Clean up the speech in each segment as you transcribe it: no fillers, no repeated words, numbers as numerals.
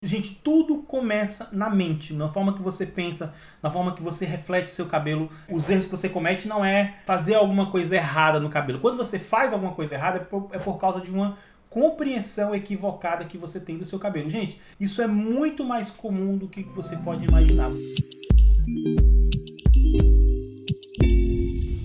Gente, tudo começa na mente, na forma que você pensa, na forma que você reflete seu cabelo. Os erros que você comete não é fazer alguma coisa errada no cabelo. Quando você faz alguma coisa errada é por causa de uma compreensão equivocada que você tem do seu cabelo. Gente, isso é muito mais comum do que você pode imaginar.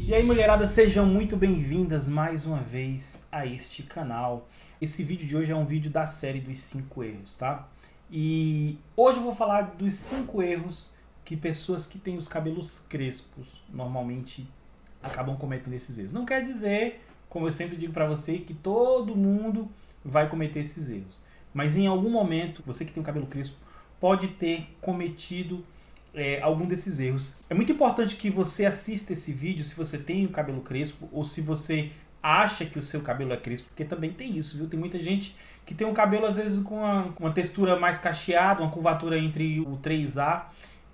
E aí, mulherada, sejam muito bem-vindas mais uma vez a este canal. Esse vídeo de hoje é um vídeo da série dos 5 erros, tá? E hoje eu vou falar dos 5 erros que pessoas que têm os cabelos crespos normalmente acabam cometendo esses erros. Não quer dizer, como eu sempre digo pra você, que todo mundo vai cometer esses erros. Mas em algum momento, você que tem o cabelo crespo pode ter cometido algum desses erros. É muito importante que você assista esse vídeo se você tem o cabelo crespo ou se você acha que o seu cabelo é crespo, porque também tem isso, viu? Tem muita gente que tem um cabelo às vezes com uma textura mais cacheada, uma curvatura entre o 3A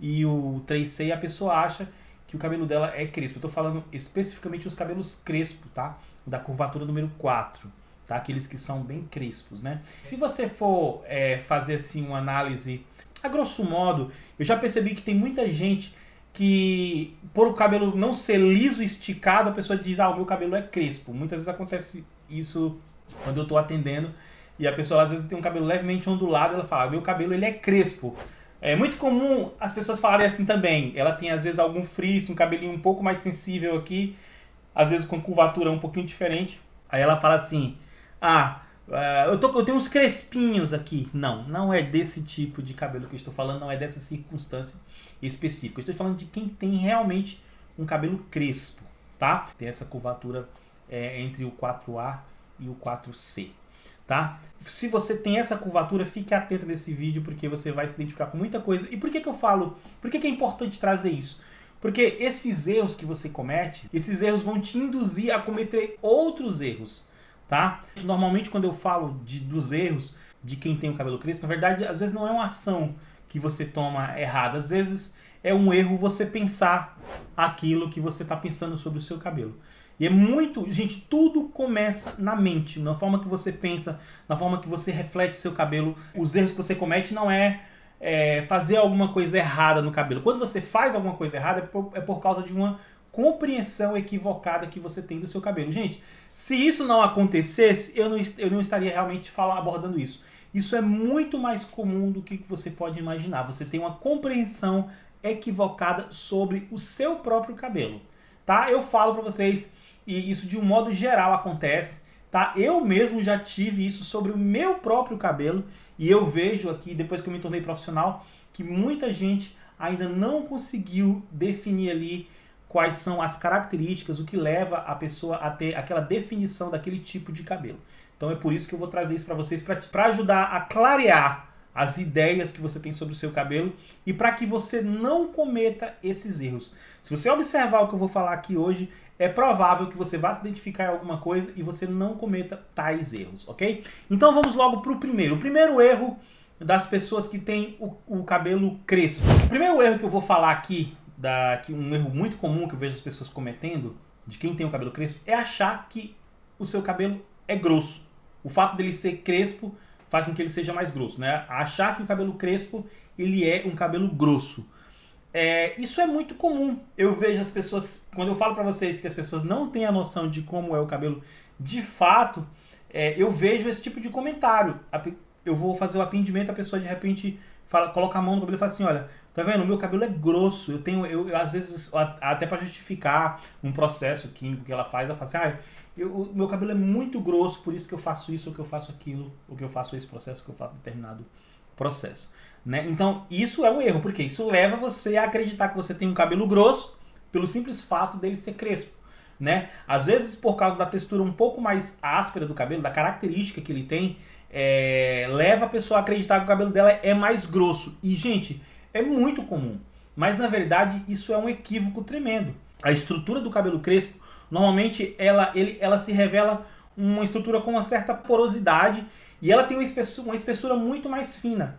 e o 3C, e a pessoa acha que o cabelo dela é crespo. Eu tô falando especificamente os cabelos crespos, tá? Da curvatura número 4, tá? Aqueles que são bem crespos, né? Se você for fazer assim uma análise a grosso modo, eu já percebi que tem muita gente que, por o cabelo não ser liso e esticado, a pessoa diz, o meu cabelo é crespo. Muitas vezes acontece isso quando eu estou atendendo e a pessoa às vezes tem um cabelo levemente ondulado, ela fala, meu cabelo ele é crespo. É muito comum as pessoas falarem assim também. Ela tem às vezes algum frizz, um cabelinho um pouco mais sensível aqui, às vezes com curvatura um pouquinho diferente. Aí ela fala assim, eu tenho uns crespinhos aqui. Não é desse tipo de cabelo que eu estou falando, não é dessa circunstância específica. Eu estou falando de quem tem realmente um cabelo crespo, tá? Tem essa curvatura entre o 4A e o 4C, tá? Se você tem essa curvatura, fique atento nesse vídeo porque você vai se identificar com muita coisa. E por que eu falo? Por que é importante trazer isso? Porque esses erros que você comete, esses erros vão te induzir a cometer outros erros. Tá? Normalmente quando eu falo dos erros de quem tem o cabelo crespo, na verdade, às vezes não é uma ação que você toma errada, às vezes é um erro você pensar aquilo que você está pensando sobre o seu cabelo. E é muito, gente, tudo começa na mente, na forma que você pensa, na forma que você reflete seu cabelo. Os erros que você comete não é fazer alguma coisa errada no cabelo. Quando você faz alguma coisa errada é por causa de uma compreensão equivocada que você tem do seu cabelo. Gente, se isso não acontecesse, eu não estaria realmente abordando isso. Isso é muito mais comum do que você pode imaginar. Você tem uma compreensão equivocada sobre o seu próprio cabelo, tá? Eu falo pra vocês, e isso de um modo geral acontece, tá? Eu mesmo já tive isso sobre o meu próprio cabelo, e eu vejo aqui, depois que eu me tornei profissional, que muita gente ainda não conseguiu definir ali quais são as características, o que leva a pessoa a ter aquela definição daquele tipo de cabelo. Então é por isso que eu vou trazer isso para vocês, para ajudar a clarear as ideias que você tem sobre o seu cabelo e para que você não cometa esses erros. Se você observar o que eu vou falar aqui hoje, é provável que você vá se identificar em alguma coisa e você não cometa tais erros, ok? Então vamos logo para o primeiro. O primeiro erro das pessoas que têm o cabelo crespo. O primeiro erro que eu vou falar aqui, um erro muito comum que eu vejo as pessoas cometendo, de quem tem o cabelo crespo, é achar que o seu cabelo é grosso. O fato dele ser crespo faz com que ele seja mais grosso, né? Achar que o cabelo crespo, ele é um cabelo grosso. Isso é muito comum. Eu vejo as pessoas, quando eu falo pra vocês que as pessoas não têm a noção de como é o cabelo de fato, eu vejo esse tipo de comentário. Eu vou fazer o atendimento, a pessoa de repente coloca a mão no cabelo e fala assim, olha, tá vendo? O meu cabelo é grosso. Eu às vezes, até para justificar um processo químico que ela fala assim, o meu cabelo é muito grosso, por isso que eu faço isso, ou que eu faço aquilo, ou que eu faço esse processo, ou que eu faço determinado processo. Né? Então, isso é um erro, porque isso leva você a acreditar que você tem um cabelo grosso pelo simples fato dele ser crespo. Né? Às vezes, por causa da textura um pouco mais áspera do cabelo, da característica que ele tem, leva a pessoa a acreditar que o cabelo dela é mais grosso. E, gente, é muito comum. Mas, na verdade, isso é um equívoco tremendo. A estrutura do cabelo crespo, normalmente, ela se revela uma estrutura com uma certa porosidade e ela tem uma espessura muito mais fina.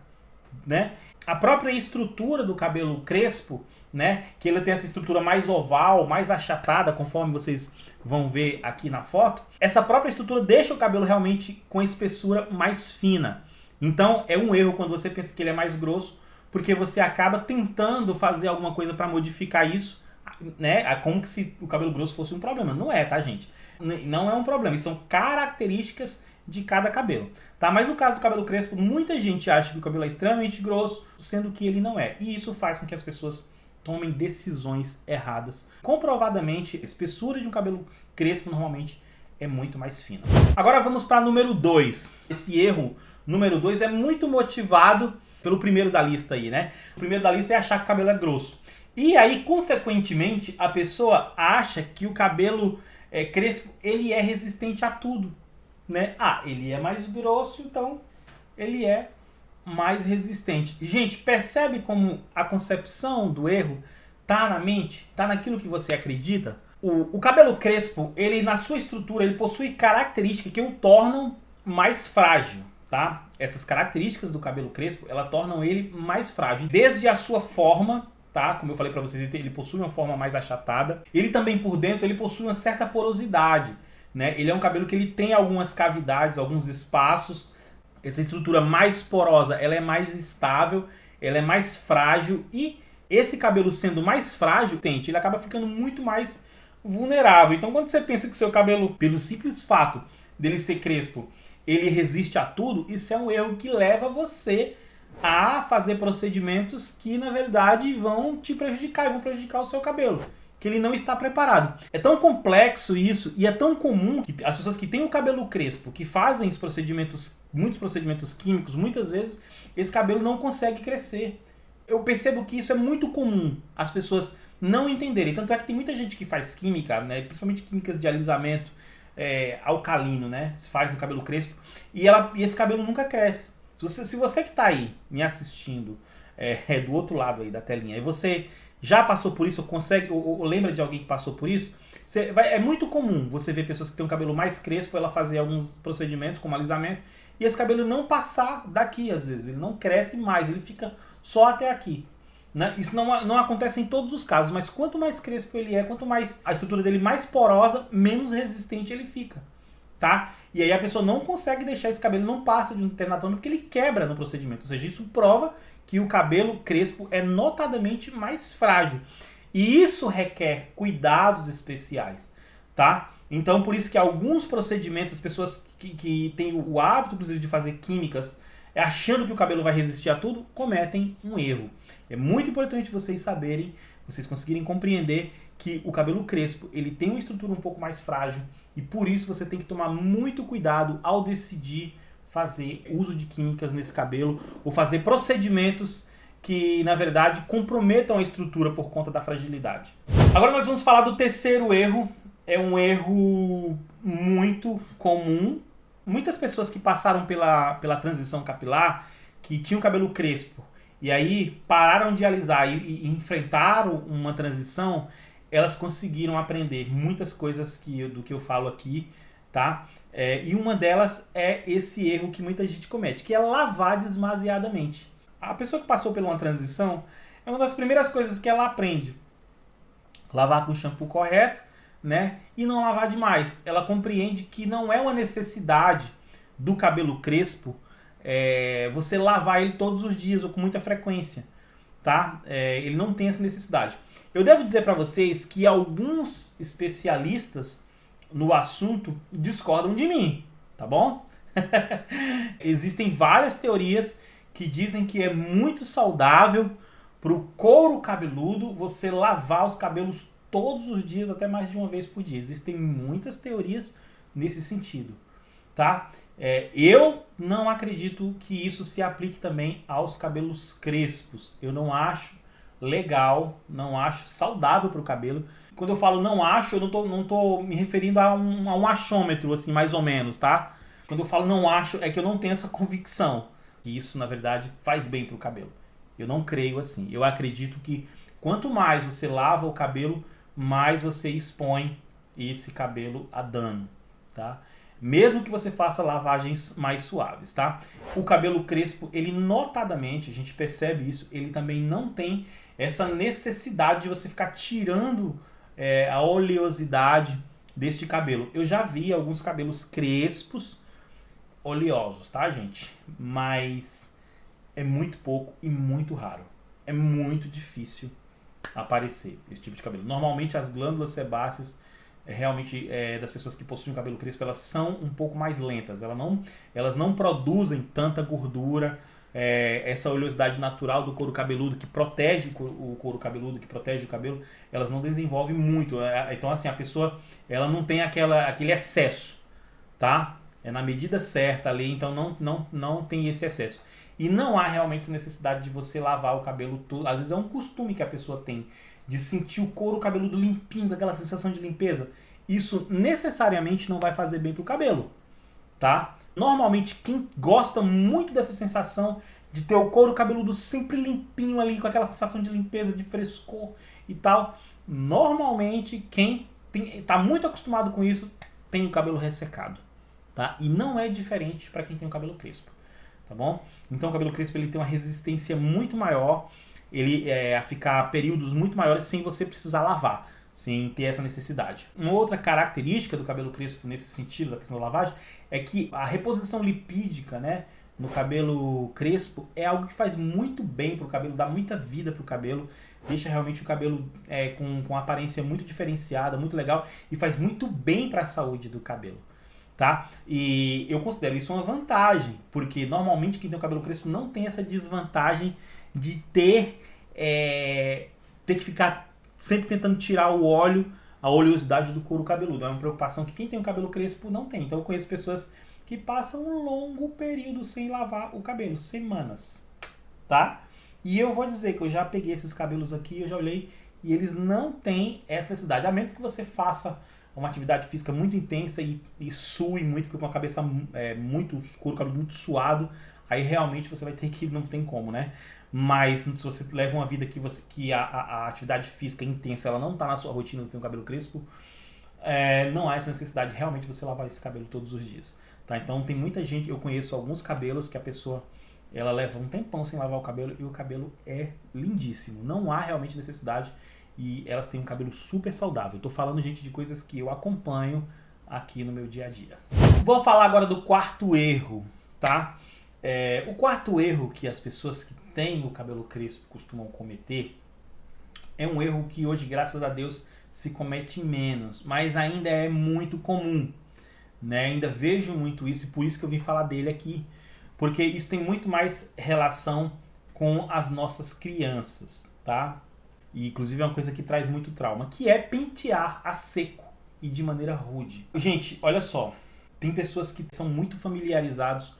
Né? A própria estrutura do cabelo crespo, né, que ele tem essa estrutura mais oval, mais achatada, conforme vocês vão ver aqui na foto, essa própria estrutura deixa o cabelo realmente com a espessura mais fina. Então é um erro quando você pensa que ele é mais grosso, porque você acaba tentando fazer alguma coisa para modificar isso, né? Como que se o cabelo grosso fosse um problema. Não é, tá, gente? Não é um problema. Isso são características de cada cabelo, tá? Mas no caso do cabelo crespo, muita gente acha que o cabelo é extremamente grosso, sendo que ele não é. E isso faz com que as pessoas tomem decisões erradas. Comprovadamente, a espessura de um cabelo crespo normalmente é muito mais fina. Agora vamos para número 2. Esse erro número 2 é muito motivado pelo primeiro da lista aí, né? O primeiro da lista é achar que o cabelo é grosso. E aí, consequentemente, a pessoa acha que o cabelo crespo, ele é resistente a tudo, né? Ah, ele é mais grosso, então ele é mais resistente. Gente, percebe como a concepção do erro tá na mente, tá naquilo que você acredita? O cabelo crespo, ele na sua estrutura, ele possui características que o tornam mais frágil, tá? Essas características do cabelo crespo, ela tornam ele mais frágil. Desde a sua forma, tá? Como eu falei para vocês, ele possui uma forma mais achatada. Ele também por dentro, ele possui uma certa porosidade, né? Ele é um cabelo que ele tem algumas cavidades, alguns espaços. Essa estrutura mais porosa, ela é mais estável, ela é mais frágil e esse cabelo sendo mais frágil, ele acaba ficando muito mais vulnerável. Então quando você pensa que o seu cabelo, pelo simples fato dele ser crespo, ele resiste a tudo, isso é um erro que leva você a fazer procedimentos que na verdade vão te prejudicar e vão prejudicar o seu cabelo, que ele não está preparado. É tão complexo isso e é tão comum que as pessoas que têm o cabelo crespo, que fazem os procedimentos, muitos procedimentos químicos, muitas vezes esse cabelo não consegue crescer. Eu percebo que isso é muito comum, as pessoas não entenderem. Tanto é que tem muita gente que faz química, né, principalmente químicas de alisamento alcalino, né, se faz no cabelo crespo, e esse cabelo nunca cresce. Se você que está aí me assistindo do outro lado aí da telinha, e você já passou por isso, ou lembra de alguém que passou por isso, é muito comum você ver pessoas que têm um cabelo mais crespo, ela fazer alguns procedimentos como alisamento, e esse cabelo não passar daqui às vezes, ele não cresce mais, ele fica só até aqui. Né? Isso não acontece em todos os casos, mas quanto mais crespo ele é, quanto mais a estrutura dele mais porosa, menos resistente ele fica. Tá? E aí a pessoa não consegue deixar esse cabelo, não passa de um determinado tamanho, porque ele quebra no procedimento. Ou seja, isso prova que o cabelo crespo é notadamente mais frágil. E isso requer cuidados especiais, tá? Então, por isso que alguns procedimentos, as pessoas que têm o hábito, inclusive, de fazer químicas, achando que o cabelo vai resistir a tudo, cometem um erro. É muito importante vocês saberem, vocês conseguirem compreender que o cabelo crespo, ele tem uma estrutura um pouco mais frágil e por isso você tem que tomar muito cuidado ao decidir fazer uso de químicas nesse cabelo ou fazer procedimentos que, na verdade, comprometam a estrutura por conta da fragilidade. Agora nós vamos falar do terceiro erro. É um erro muito comum. Muitas pessoas que passaram pela transição capilar, que tinham cabelo crespo, e aí pararam de alisar e enfrentaram uma transição, elas conseguiram aprender muitas coisas do que eu falo aqui, tá? E uma delas é esse erro que muita gente comete, que é lavar demasiadamente. A pessoa que passou por uma transição, é uma das primeiras coisas que ela aprende. Lavar com o shampoo correto, né? E não lavar demais. Ela compreende que não é uma necessidade do cabelo crespo você lavar ele todos os dias ou com muita frequência, tá? Ele não tem essa necessidade. Eu devo dizer para vocês que alguns especialistas no assunto discordam de mim, tá bom? Existem várias teorias que dizem que é muito saudável para o couro cabeludo você lavar os cabelos todos os dias, até mais de uma vez por dia. Existem muitas teorias nesse sentido, tá? Eu não acredito que isso se aplique também aos cabelos crespos. Eu não acho legal, não acho saudável para o cabelo. Quando eu falo não acho, eu não tô me referindo a um achômetro, assim, mais ou menos, tá? Quando eu falo não acho, é que eu não tenho essa convicção que isso, na verdade, faz bem para o cabelo. Eu não creio assim. Eu acredito que quanto mais você lava o cabelo, mais você expõe esse cabelo a dano, tá? Mesmo que você faça lavagens mais suaves, tá? O cabelo crespo, ele notadamente, a gente percebe isso, ele também não tem essa necessidade de você ficar tirando a oleosidade deste cabelo. Eu já vi alguns cabelos crespos oleosos, tá, gente? Mas é muito pouco e muito raro. É muito difícil aparecer esse tipo de cabelo. Normalmente as glândulas sebáceas realmente das pessoas que possuem cabelo crespo, elas são um pouco mais lentas. Elas não produzem tanta gordura, essa oleosidade natural do couro cabeludo que protege o couro cabeludo, que protege o cabelo, elas não desenvolvem muito. Então assim, a pessoa ela não tem aquele excesso, tá? É na medida certa ali, então não tem esse excesso. E não há realmente necessidade de você lavar o cabelo todo. Às vezes é um costume que a pessoa tem de sentir o couro cabeludo limpinho, aquela sensação de limpeza. Isso necessariamente não vai fazer bem pro cabelo, tá? Normalmente quem gosta muito dessa sensação de ter o couro cabeludo sempre limpinho ali, com aquela sensação de limpeza, de frescor e tal, normalmente quem tá muito acostumado com isso tem o cabelo ressecado, tá? E não é diferente para quem tem o cabelo crespo, tá bom? Então o cabelo crespo ele tem uma resistência muito maior, ele a ficar períodos muito maiores sem você precisar lavar, sem ter essa necessidade. Uma outra característica do cabelo crespo nesse sentido, da questão da lavagem, é que a reposição lipídica, né, no cabelo crespo é algo que faz muito bem pro cabelo, dá muita vida pro cabelo, deixa realmente o cabelo com uma aparência muito diferenciada, muito legal e faz muito bem para a saúde do cabelo. Tá? E eu considero isso uma vantagem, porque normalmente quem tem o cabelo crespo não tem essa desvantagem de ter que ficar sempre tentando tirar o óleo, a oleosidade do couro cabeludo. É uma preocupação que quem tem o cabelo crespo não tem. Então eu conheço pessoas que passam um longo período sem lavar o cabelo, semanas, tá? E eu vou dizer que eu já peguei esses cabelos aqui, eu já olhei, e eles não têm essa necessidade, a menos que você faça uma atividade física muito intensa e sue muito, fica com a cabeça muito escura, o cabelo muito suado, aí realmente você vai ter que, não tem como, né? Mas se você leva uma vida que a atividade física intensa ela não está na sua rotina, você tem um cabelo crespo, não há essa necessidade realmente de você lavar esse cabelo todos os dias, tá? Então tem muita gente, eu conheço alguns cabelos que a pessoa ela leva um tempão sem lavar o cabelo e o cabelo é lindíssimo, não há realmente necessidade. E elas têm um cabelo super saudável. Eu tô falando, gente, de coisas que eu acompanho aqui no meu dia a dia. Vou falar agora do quarto erro, tá? O quarto erro que as pessoas que têm o cabelo crespo costumam cometer é um erro que hoje, graças a Deus, se comete menos, mas ainda é muito comum, né? Ainda vejo muito isso e por isso que eu vim falar dele aqui, porque isso tem muito mais relação com as nossas crianças, tá? E inclusive é uma coisa que traz muito trauma, que é pentear a seco e de maneira rude. Gente, olha só, tem pessoas que são muito familiarizados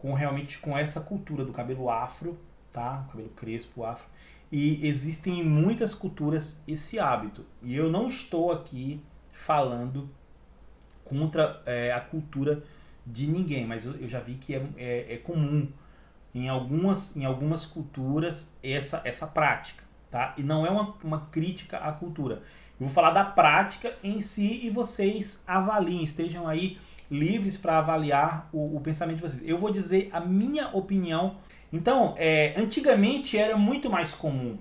realmente com essa cultura do cabelo afro, tá? Cabelo crespo, afro. E existem em muitas culturas esse hábito. E eu não estou aqui falando contra a cultura de ninguém, mas eu já vi que é comum em algumas culturas essa prática. Tá? E não é uma crítica à cultura. Eu vou falar da prática em si e vocês avaliem, estejam aí livres para avaliar o pensamento de vocês. Eu vou dizer a minha opinião. Então, antigamente era muito mais comum,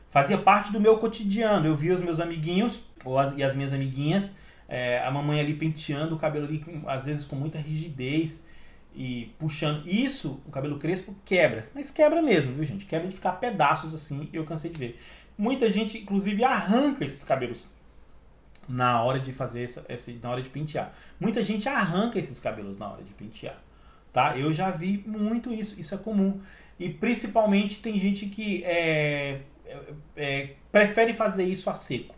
fazia parte do meu cotidiano. Eu via os meus amiguinhos e as minhas amiguinhas, a mamãe ali penteando o cabelo ali, às vezes com muita rigidez, e puxando isso, o cabelo crespo quebra, mas quebra mesmo, viu, gente? Quebra de ficar pedaços assim, eu cansei de ver. Muita gente, inclusive, arranca esses cabelos na hora de fazer na hora de pentear. Muita gente arranca esses cabelos na hora de pentear, tá? Eu já vi muito isso é comum. E principalmente tem gente que prefere fazer isso a seco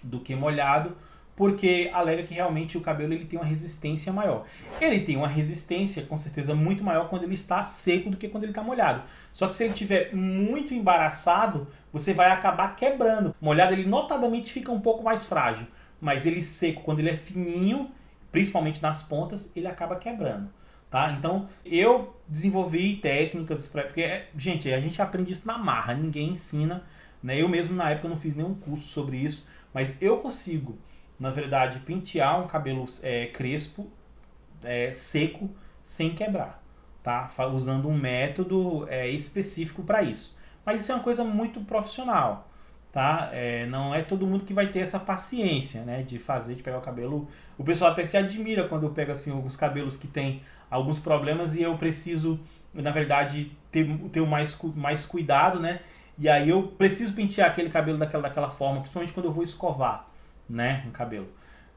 do que molhado, porque alega que realmente o cabelo ele tem uma resistência maior. Ele tem uma resistência, com certeza, muito maior quando ele está seco do que quando ele está molhado. Só que se ele estiver muito embaraçado, você vai acabar quebrando. Molhado, ele notadamente fica um pouco mais frágil, mas ele seco, quando ele é fininho, principalmente nas pontas, ele acaba quebrando. Tá? Então, eu desenvolvi técnicas, porque, gente, a gente aprende isso na marra, ninguém ensina, né? Eu mesmo, na época, não fiz nenhum curso sobre isso, mas eu consigo, na verdade, pentear um cabelo crespo, seco, sem quebrar, tá? Usando um método específico para isso. Mas isso é uma coisa muito profissional, tá? Não é todo mundo que vai ter essa paciência, né, de fazer, de pegar o cabelo. O pessoal até se admira quando eu pego assim alguns cabelos que tem alguns problemas e eu preciso, na verdade, ter mais cuidado, né? E aí eu preciso pentear aquele cabelo daquela forma, principalmente quando eu vou escovar, né, um cabelo,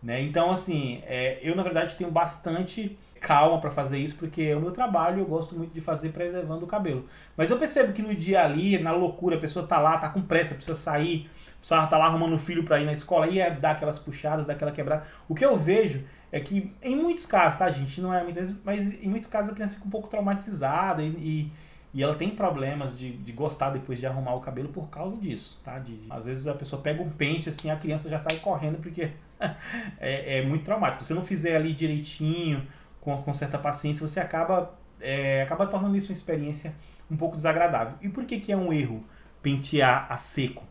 né? Então assim, eu na verdade tenho bastante calma para fazer isso, porque é o meu trabalho e eu gosto muito de fazer preservando o cabelo. Mas eu percebo que no dia ali, na loucura, a pessoa tá lá, tá com pressa, precisa sair, precisa tá lá arrumando o filho para ir na escola, e dá aquelas puxadas, dá aquela quebrada. O que eu vejo é que, em muitos casos, tá, gente, não é muitas, mas em muitos casos a criança fica um pouco traumatizada e ela tem problemas de gostar depois de arrumar o cabelo por causa disso, tá? Às vezes a pessoa pega um pente assim, a criança já sai correndo porque é muito traumático. Se você não fizer ali direitinho, com certa paciência, você acaba tornando isso uma experiência um pouco desagradável. E por que é um erro pentear a seco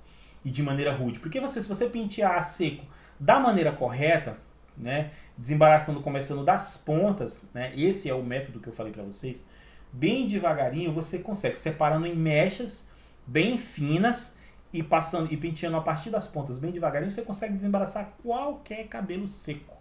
e de maneira rude? Porque se você pentear a seco da maneira correta, né, desembaraçando, começando das pontas, né, esse é o método que eu falei para vocês, bem devagarinho você consegue, separando em mechas bem finas e passando e penteando a partir das pontas bem devagarinho, você consegue desembaraçar qualquer cabelo seco,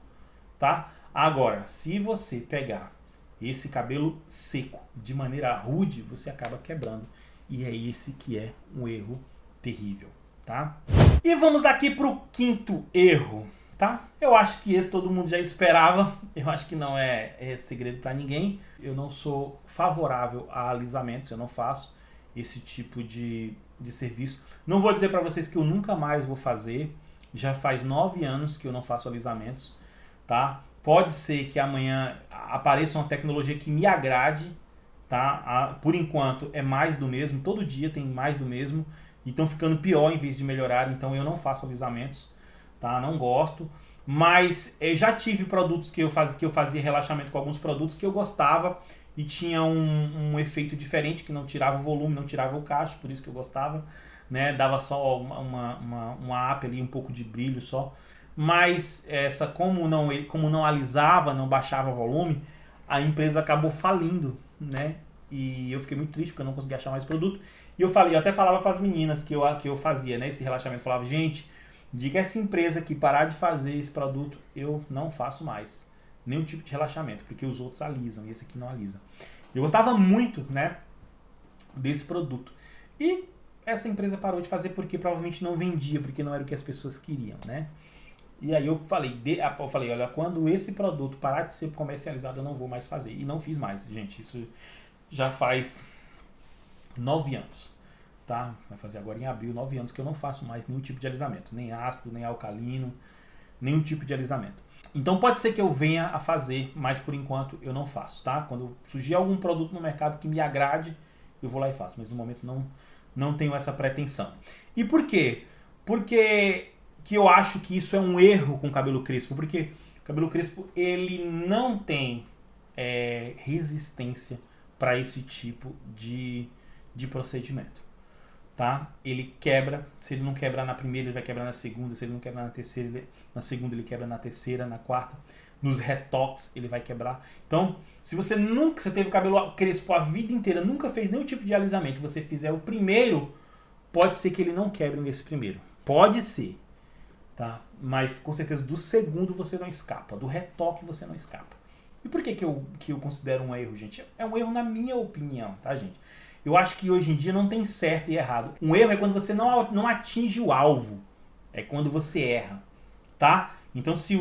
tá? Agora, se você pegar esse cabelo seco de maneira rude, você acaba quebrando. E é esse que é um erro terrível, tá? E vamos aqui para o quinto erro, tá? Eu acho que esse todo mundo já esperava. Eu acho que não é segredo para ninguém. Eu não sou favorável a alisamentos, eu não faço esse tipo de serviço. Não vou dizer para vocês que eu nunca mais vou fazer. Já faz 9 anos que eu não faço alisamentos, tá? Pode ser que amanhã apareça uma tecnologia que me agrade, tá? Por enquanto é mais do mesmo, todo dia tem mais do mesmo, e estão ficando pior em vez de melhorar, então eu não faço alisamentos, tá? Não gosto, mas já tive produtos que eu fazia relaxamento com alguns produtos que eu gostava e tinha um efeito diferente, que não tirava o volume, não tirava o cacho, por isso que eu gostava, né? Dava só uma up ali, um pouco de brilho só. Mas como não alisava, não baixava o volume, a empresa acabou falindo, né? E eu fiquei muito triste porque eu não consegui achar mais produto. E eu até falava para as meninas que eu fazia, né, esse relaxamento, eu falava, gente, diga essa empresa que parar de fazer esse produto, eu não faço mais nenhum tipo de relaxamento, porque os outros alisam e esse aqui não alisa. Eu gostava muito, né, desse produto. E essa empresa parou de fazer porque provavelmente não vendia, porque não era o que as pessoas queriam, né? E aí eu falei, olha, quando esse produto parar de ser comercializado, eu não vou mais fazer. E não fiz mais, gente. Isso já faz 9 anos, tá? Vai fazer agora em abril, 9 anos que eu não faço mais nenhum tipo de alisamento. Nem ácido, nem alcalino, nenhum tipo de alisamento. Então pode ser que eu venha a fazer, mas por enquanto eu não faço, tá? Quando surgir algum produto no mercado que me agrade, eu vou lá e faço. Mas no momento não tenho essa pretensão. E por quê? Porque que eu acho que isso é um erro com o cabelo crespo, porque o cabelo crespo ele não tem resistência para esse tipo de procedimento, tá? Ele quebra, se ele não quebrar na primeira, ele vai quebrar na segunda, se ele não quebrar na terceira, na segunda ele quebra na terceira, na quarta, nos retoques ele vai quebrar. Então, se você teve o cabelo crespo a vida inteira, nunca fez nenhum tipo de alisamento, você fizer o primeiro, pode ser que ele não quebre nesse primeiro. Pode ser. Tá? Mas com certeza do segundo você não escapa, do retoque você não escapa. E por que eu considero um erro, gente? É um erro na minha opinião, tá, gente? Eu acho que hoje em dia não tem certo e errado. Um erro é quando você não atinge o alvo. É quando você erra, tá? Então se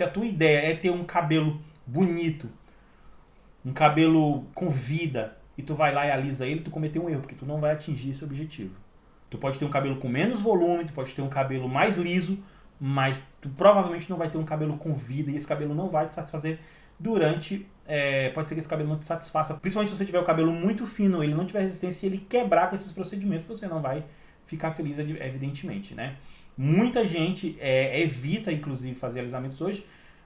a tua ideia é ter um cabelo bonito, um cabelo com vida, e tu vai lá e alisa ele, tu cometeu um erro, porque tu não vai atingir esse objetivo. Tu pode ter um cabelo com menos volume, tu pode ter um cabelo mais liso, mas tu provavelmente não vai ter um cabelo com vida e esse cabelo não vai te satisfazer durante... pode ser que esse cabelo não te satisfaça, principalmente se você tiver o cabelo muito fino, ele não tiver resistência e ele quebrar com esses procedimentos, você não vai ficar feliz, evidentemente, né? Muita gente evita, inclusive, fazer alisamentos hoje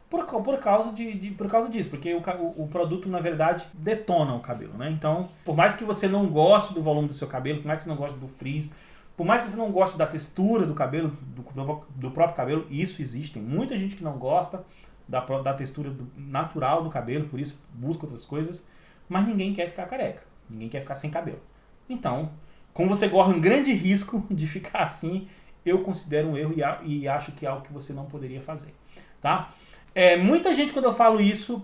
por causa disso, porque o produto, na verdade, detona o cabelo, né? Então, por mais que você não goste do volume do seu cabelo, por mais que você não goste do frizz, por mais que você não goste da textura do cabelo, do próprio cabelo, isso existe. Tem muita gente que não gosta da textura natural do cabelo, por isso busca outras coisas, mas ninguém quer ficar careca, ninguém quer ficar sem cabelo. Então, Como você corre um grande risco de ficar assim, eu considero um erro e acho que é algo que você não poderia fazer, tá? Muita gente, quando eu falo isso,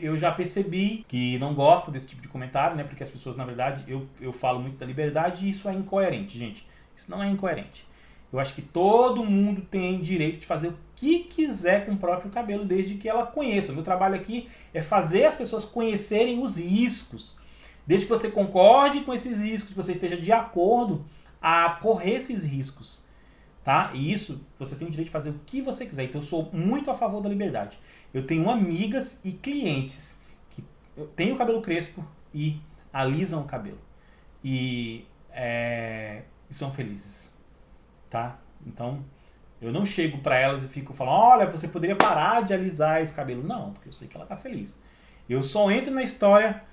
eu já percebi que não gosta desse tipo de comentário, né? Porque as pessoas, na verdade, eu falo muito da liberdade e isso é incoerente, gente. Isso não é incoerente. Eu acho que todo mundo tem direito de fazer o que quiser com o próprio cabelo, desde que ela conheça. O meu trabalho aqui é fazer as pessoas conhecerem os riscos. Desde que você concorde com esses riscos, que você esteja de acordo a correr esses riscos. Tá? E isso, você tem o direito de fazer o que você quiser. Então eu sou muito a favor da liberdade. Eu tenho amigas e clientes que têm o cabelo crespo e alisam o cabelo. E são felizes. Tá? Então, eu não chego pra elas e fico falando, olha, você poderia parar de alisar esse cabelo. Não, porque eu sei que ela tá feliz. Eu só entro na história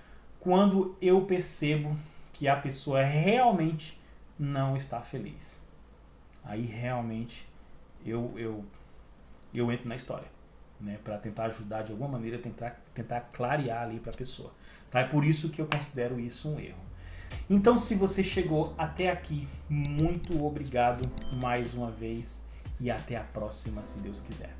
quando eu percebo que a pessoa realmente não está feliz. Aí realmente eu entro na história, né, para tentar ajudar de alguma maneira, tentar clarear ali para a pessoa. Tá? É por isso que eu considero isso um erro. Então, se você chegou até aqui, muito obrigado mais uma vez e até a próxima, se Deus quiser.